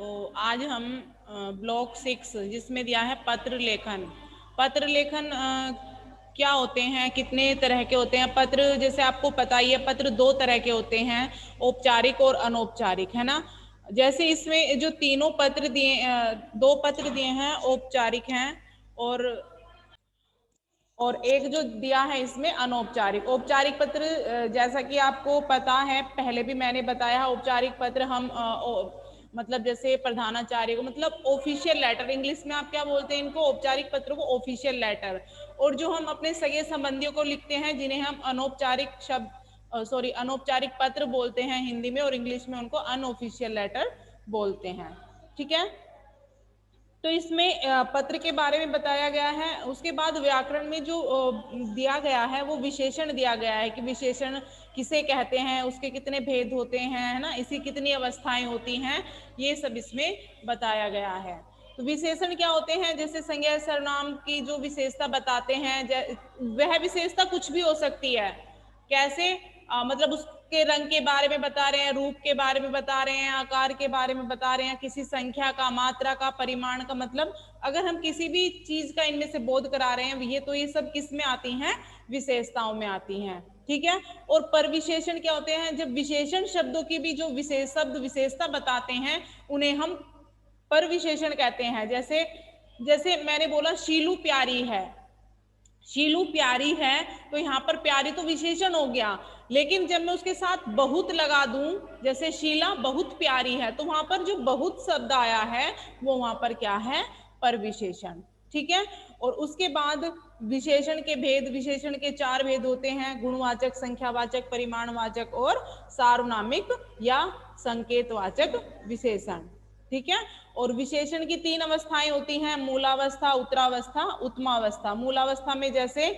तो आज हम ब्लॉक 6 जिसमें दिया है पत्र लेखन। पत्र लेखन क्या होते हैं, कितने तरह के होते हैं पत्र? जैसे आपको पता ही है, पत्र दो तरह के होते हैं, औपचारिक और अनौपचारिक, है ना। जैसे इसमें जो तीनों पत्र दिए, दो पत्र दिए हैं औपचारिक हैं, और एक जो दिया है इसमें अनौपचारिक। औपचारिक पत्र जैसा कि आपको पता है, पहले भी मैंने बताया, औपचारिक पत्र हम मतलब जैसे प्रधानाचार्य को, मतलब ऑफिशियल लेटर, इंग्लिश में आप क्या बोलते हैं इनको, औपचारिक पत्र को ऑफिशियल लेटर। और जो हम अपने सगे संबंधियों को लिखते हैं, जिन्हें हम अनौपचारिक शब्द अनौपचारिक पत्र बोलते हैं हिंदी में, और इंग्लिश में उनको अनऑफिशियल लेटर बोलते हैं। ठीक है, तो इसमें पत्र के बारे में बताया गया है। उसके बाद व्याकरण में जो दिया गया है वो विशेषण दिया गया है कि विशेषण किसे कहते हैं, उसके कितने भेद होते हैं, है ना, इसकी कितनी अवस्थाएं होती हैं, ये सब इसमें बताया गया है। तो विशेषण क्या होते हैं? जैसे संज्ञा सर्वनाम की जो विशेषता बताते हैं, वह विशेषता कुछ भी हो सकती है। कैसे? मतलब उसके रंग के बारे में बता रहे हैं, रूप के बारे में बता रहे हैं, आकार के बारे में बता रहे हैं, किसी संख्या का, मात्रा का, परिमाण का, मतलब अगर हम किसी भी चीज का इनमें से बोध करा रहे हैं, तो ये सब किस में आती हैं? विशेषताओं में आती हैं। ठीक है। और परविशेषण क्या होते हैं? जब विशेषण शब्दों की भी जो विशेष शब्द विशेषता बताते हैं, उन्हें हम परविशेषण कहते हैं। जैसे जैसे मैंने बोला शीलू प्यारी है, शीलू प्यारी है, तो यहाँ पर प्यारी तो विशेषण हो गया, लेकिन जब मैं उसके साथ बहुत लगा दूं, जैसे शीला बहुत प्यारी है, तो वहां पर जो बहुत शब्द आया है वो वहां पर क्या है? परविशेषण। ठीक है। और उसके बाद विशेषण के भेद, विशेषण के 4 भेद होते हैं: गुणवाचक, संख्यावाचक, परिमाणवाचक और सार्वनामिक या संकेतवाचक विशेषण। ठीक है। और विशेषण की 3 अवस्थाएं होती हैं: मूलावस्था, उत्तरावस्था, उत्तमावस्था। मूलावस्था में जैसे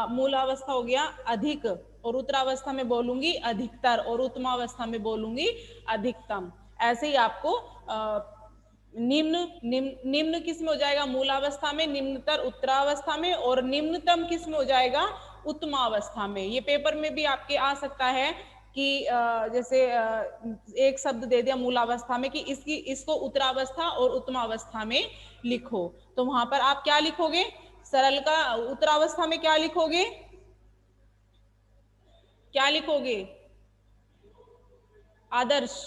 मूलावस्था हो गया अधिक, और उत्तरावस्था में बोलूंगी अधिकतर, और उत्तमावस्था में बोलूंगी अधिकतम। ऐसे ही आपको निम्न निम्न निम्न किस में हो जाएगा? मूलावस्था में, निम्नतर उत्तरावस्था में, और निम्नतम किस में हो जाएगा? उत्तमावस्था में। ये पेपर में भी आपके आ सकता है कि जैसे एक शब्द दे दिया मूलावस्था में कि इसको उत्तरावस्था और उत्तमावस्था में लिखो, तो वहां पर आप क्या लिखोगे? सरल का उत्तरावस्था में क्या लिखोगे? क्या लिखोगे आदर्श?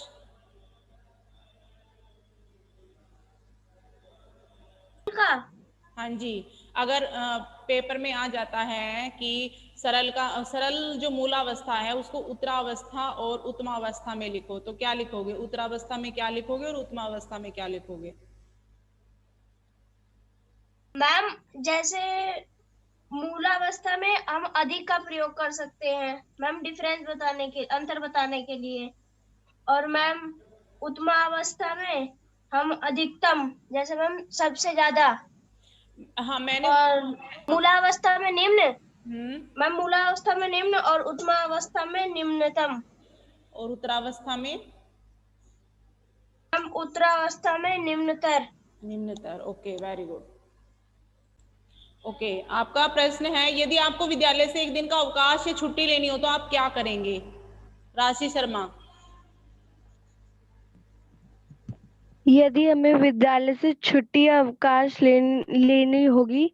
का हाँ जी। अगर पेपर में आ जाता है कि सरल जो मूलावस्था है उसको उत्तरावस्था और उत्तमावस्था में लिखो, तो क्या लिखोगे? उत्तरावस्था में क्या लिखोगे और उत्तमावस्था में क्या लिखोगे? मैम, जैसे मूलावस्था में हम अधिक का प्रयोग कर सकते हैं मैम, डिफरेंस बताने के, अंतर बताने के लिए। और मैम उत्तमावस्था में हम अधिकतम, जैसे मैम सबसे ज्यादा। हाँ मैंने और मूलावस्था में निम्न, हम्म। मैम मूलावस्था में निम्न और उत्तमावस्था में निम्नतम। और उत्तरावस्था में? मैम उत्तरावस्था में निम्नतर। निम्नतर। Okay, very good. ओके, आपका प्रश्न है, यदि आपको विद्यालय से एक दिन का अवकाश या छुट्टी लेनी हो तो आप क्या करेंगे? राशि शर्मा। यदि हमें विद्यालय से छुट्टी या अवकाश लेनी होगी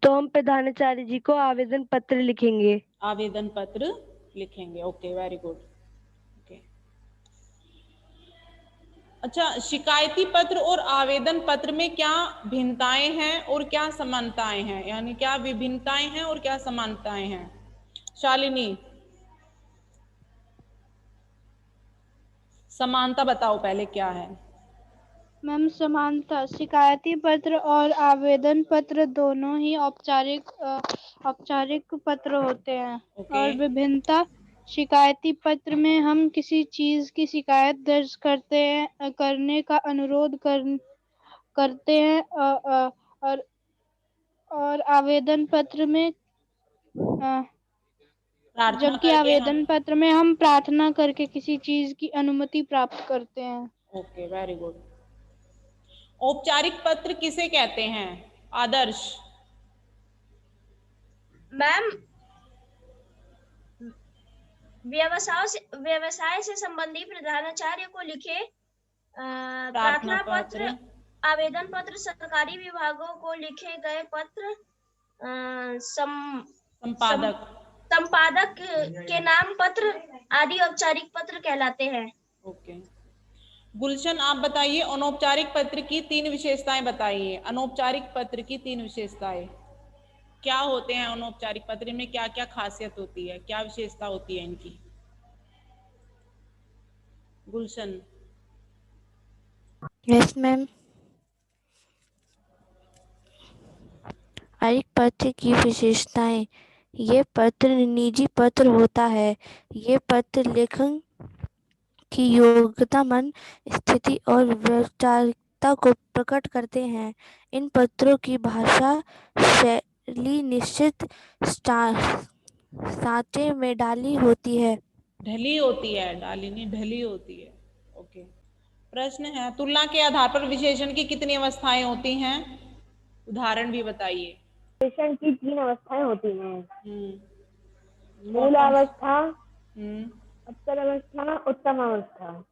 तो हम प्रधानाचार्य जी को आवेदन पत्र लिखेंगे। आवेदन पत्र लिखेंगे। Okay, very good. ओके, अच्छा, शिकायती पत्र और आवेदन पत्र में क्या भिन्नताएं हैं और क्या समानताएं हैं? यानी क्या विभिन्नताएं हैं और क्या समानताएं हैं? शालिनी, समानता बताओ पहले क्या है। मैम समानता, शिकायती पत्र और आवेदन पत्र दोनों ही औपचारिक पत्र होते हैं। ओके। और विभिन्नता, शिकायती पत्र में हम किसी चीज की शिकायत दर्ज करने का अनुरोध करते हैं, और आवेदन पत्र में प्रार्थना जबकि करके हम। आवेदन पत्र में हम प्रार्थना करके किसी चीज की अनुमति प्राप्त करते हैं। Okay, very good. औपचारिक पत्र किसे कहते हैं? आदर्श। मैम व्यवसाय से संबंधी प्रधानाचार्य को लिखे प्रार्थना पत्र, आवेदन पत्र, सरकारी विभागों को लिखे गए पत्र, संपादक संपादक के नाम पत्र आदि औपचारिक पत्र कहलाते हैं। ओके। गुलशन, आप बताइए अनौपचारिक पत्र की 3 विशेषताएं बताइए। अनौपचारिक पत्र की 3 विशेषताएं क्या होते हैं? अनौपचारिक पत्र में क्या क्या खासियत होती है, क्या विशेषता होती है इनकी? गुलशन। Yes ma'am. एक पत्र की विशेषताएं, ये पत्र निजी पत्र होता है। ये पत्र लेखन की योग्यता, मन स्थिति और वैचारिकता को प्रकट करते हैं। इन पत्रों की भाषा शैली निश्चित सांचे में डाली होती है। ढली होती है, डाली नहीं, ढली होती है। ओके। प्रश्न है, तुलना के आधार पर विशेषण की कितनी अवस्थाएं होती हैं? उदाहरण भी बताइए। विशेषण की 3 अवस्थाएं होती हैं। मूल कौन-कौन? अवस्था, हम्म उत्तर अवस्था, उत्तम अवस्था।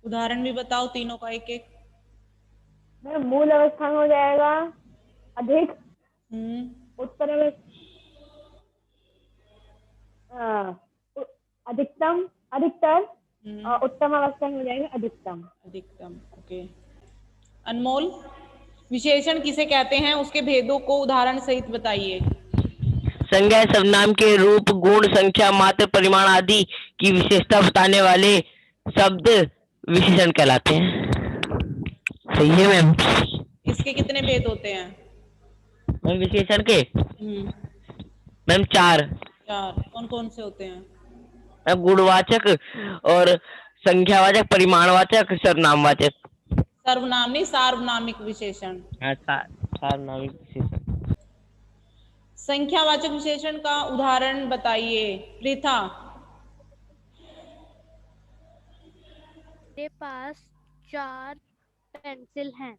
उदाहरण भी बताओ तीनों का एक एक। मूल अवस्था में हो जाएगा अधिक, उत्तर अवस्था अधिकतम, अधिकतर, और उत्तम अवस्था में हो जाएगा अधिकतम। अधिकतम। ओके। अनमोल, विशेषण किसे कहते हैं, उसके भेदों को उदाहरण सहित बताइए। संज्ञा सर्वनाम के रूप, गुण, संख्या, मात्रा, परिमाण आदि की विशेषता बताने वाले शब्द विशेषण कहलाते हैं। सही है मैम। इसके कितने भेद होते हैं? मैम विशेषण के मैम 4। कौन कौन से होते हैं? मैम गुणवाचक और संख्यावाचक, परिमाणवाचक, सर्वनामवाचक। सर्वनाम नहीं, सार्वनामिक विशेषण। सार्वनामिक विशेषण। संख्यावाचक विशेषण का उदाहरण बताइए। प्रीथा। मेरे पास 4 पेंसिल हैं।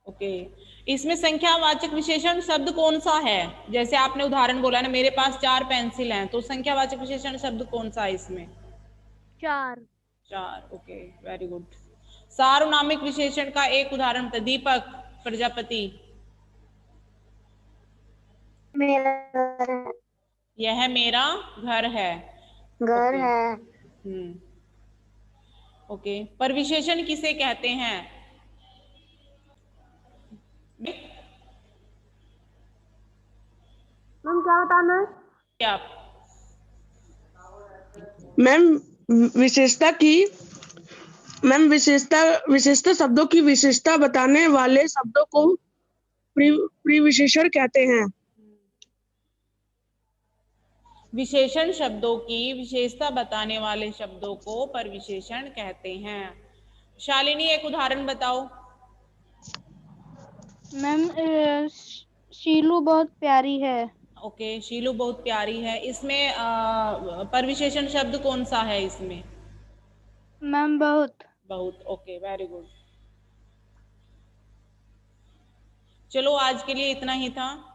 ओके। इसमें संख्यावाचक विशेषण शब्द कौन सा है? जैसे आपने उदाहरण बोला ना, मेरे पास 4 पेंसिल हैं, तो संख्यावाचक विशेषण शब्द कौन सा है इसमें? 4। Okay, very good. सार्वनामिक विशेषण का एक उदाहरण था। दीपक प्रजापति। मेरा यह मेरा घर है। घर है। ओके। पर विशेषण किसे कहते हैं? मैम क्या बताना है? क्या? मैम विशेषता शब्दों की विशेषता बताने वाले शब्दों को प्रविशेषण कहते हैं। विशेषण शब्दों की विशेषता बताने वाले शब्दों को परविशेषण कहते हैं। शालिनी, एक उदाहरण बताओ। मैम शीलू बहुत प्यारी है। ओके, शीलू बहुत प्यारी है। इसमें परविशेषण शब्द कौन सा है इसमें? मैम बहुत। Okay, very good. चलो आज के लिए इतना ही था।